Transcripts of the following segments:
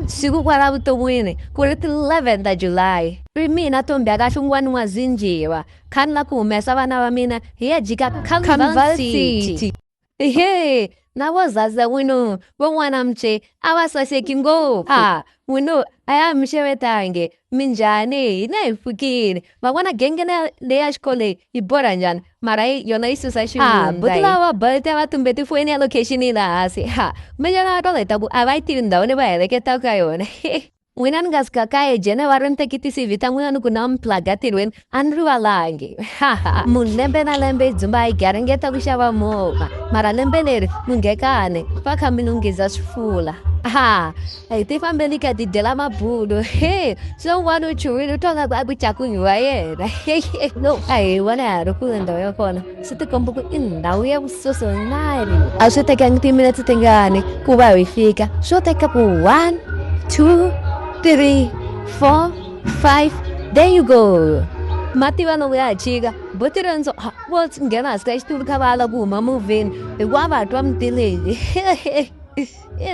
siku kwalabuto mwini kuliti 11th July rimina tombyaka xungwani wa zinjiwa khani la ku humesa vana va mina hi ya jika Carnival City ehe na vo zaza wino van'wana mche a va saseki ngopfu wino a ya mi xevetangi minjhani hina hi pfukile van'wana genge leyi ya xikole yi borha njhani mara yona yi susa xivundza buti lava bolt va tumbe tifoni ya location yi laha hansi minjhani va tolo hi ta ku a va yi tivi ndhawu leyi va heleketaka ka yona n'wina ni nga suka ka ejene va ri ni teki ti-CV ta n'wina ni ku na mi-plug-a tirhweni a ni rivalangi munhu lembe na lembe hi dzumba hi garingeta ku xava movha mara lembe leri munghekani va kha mi lunghisa swifula hi ti fambeli ka ti dyela mabulo so n'wana u chuwile u twa nga ku a ku cakunyi wa yena no a hi vona ha ri kule ndhawu ya kona swi ti komba ku i ndhawu ya vusosonari a swi tekangi timinete tingani ku va hi fika swo teka ku 1 2 3 4 5 there you go mativa no ya chika buti renzo vo nghena hansi ka xitulu kha va ala ku huma movheni hikuva va twa mitileyi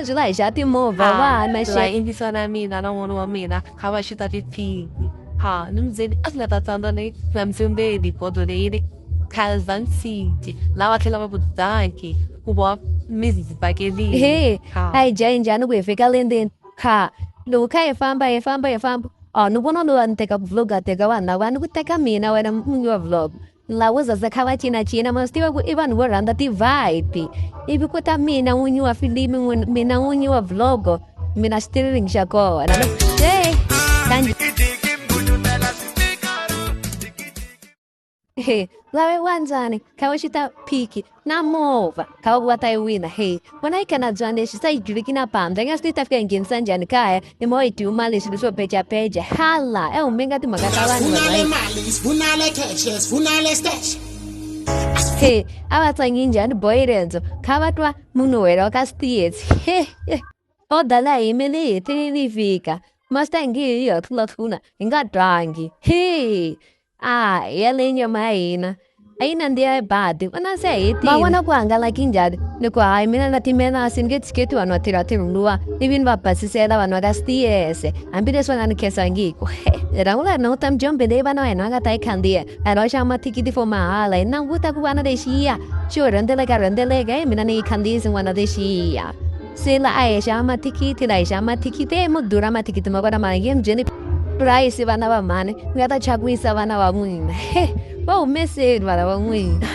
swi la hi xa timovha vana yingisa na mina na n'wana wa mina kha va xita tithivi ni mubyeni a swi nga ta tsandza ni vamtsembeli bodo leyi ri Carnival City lava tlhela va vudaki ku va mizi bakelini a hi jahi njhani ku hi fika lendeni loko kha hi famba ni vona lowa ni teka vlog a teka vanhu lava ni ku teka mina wena munyi wa vlog lavo zaza kha va cinacina ma swi tiva ku i vanhu vo rhandza ti-vibe ivi ku ta mina n'winyi wa filimi mina n'winyi wa vlog mina xitiriringi xa kona lave wa njhani kha va xita phiki na movha kha va ta yi wina vona yi kena byani lexi sa yi juliki na pambi a nga swi ta fika hi nghenisa njhani kaya i mo yi tiwuma leswi leswo pejapeja hala humenga timhaka ta vanhu a va tsangi njhani boy rendzo kha va twa munhu wena wa ka stietsi oda la hi yimele hi hetini ni fika ma swi ta hi nge hi ya tlulatlula hi nga twangi ya leyi nyama ya hina a yi nandziya badi vona se hetini va vona ku hangalaki njhani loko hayi mina na timenasi ni nge tshiketi vanhu va tirha luwa ivi ni va basisela vanhu va ka stiyese hambileswi va nga ni khesangiku rhangu leri languta mijombe leyi vana va hina va nga ta yi khandziya a va xava mathikithi for mahala hi languta ku vana lexiya xo rhendzeleka mina ni yi khandziyisi n'wana lexiya se la a hi xava mathikithi la hi xava mathikithi mo durha mathikithi ma kona mara nge mi byeni price vana va mhani mi nga ta chakwisa vana va n'wina va humeseni vana va n'wina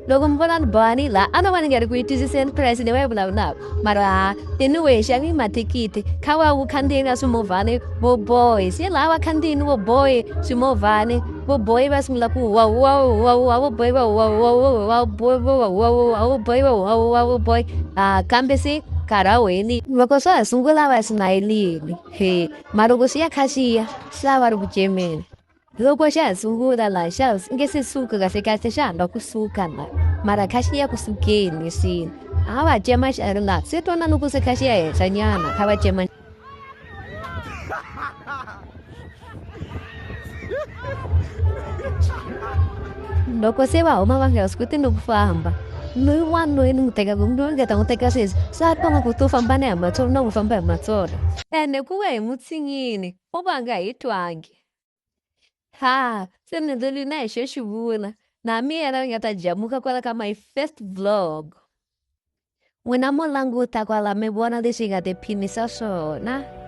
loko mi vona ni bohani laha a no va ni nga ri ku yi twisiseni price leyi va yi vulavulaka mara anyway xavi mathikithi kha va wu khandziyeni ka swimovhani vo boy se laha va khandziyini vo boy swimovhani vo boy va sungula ku vo boy vo boy kambe se karahweni loko swa ha sungula va sinayelini mara loko swi ya kha xiya swa va ri ku cemeni loko xa ha sungula laha xa nge se suka kahle xa ha lava kusuka la mara kha xi ya kusukeni sini a va cema xi ri laha se twana loko se kha xi ya henhla nyana kha va cema loko se va huma va nga swi koti no ku famba loyi wani loyi ni n'wi tekaka loyi nga ta n'wi teka sweswi swa tonga ku to famba ni hi matsolo na ku famba hi matsolo ene ku ve hi mutsinyini u va nga hi twangi se ni leli na hi xo xi vula na miyena nga ta jamuka kwala ka my first vlog n'wina mo languta kwala mi vona leswi hi nga tiphinisa swona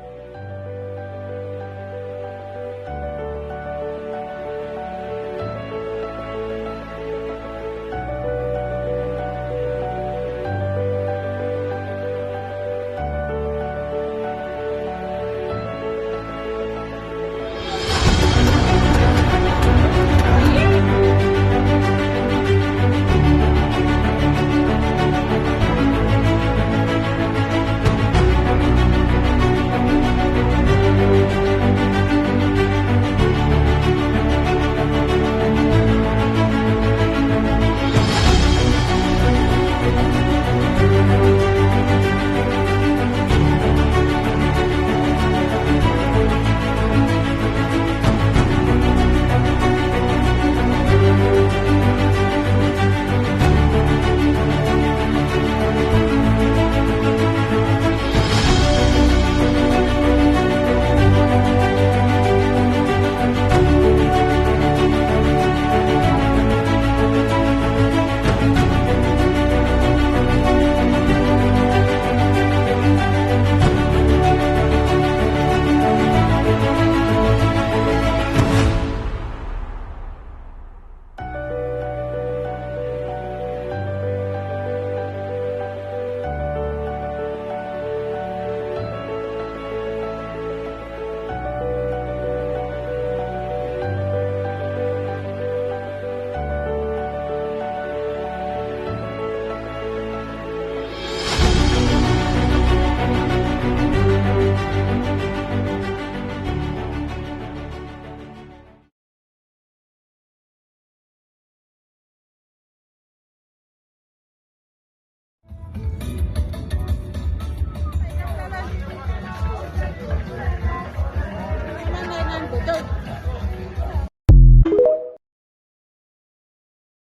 就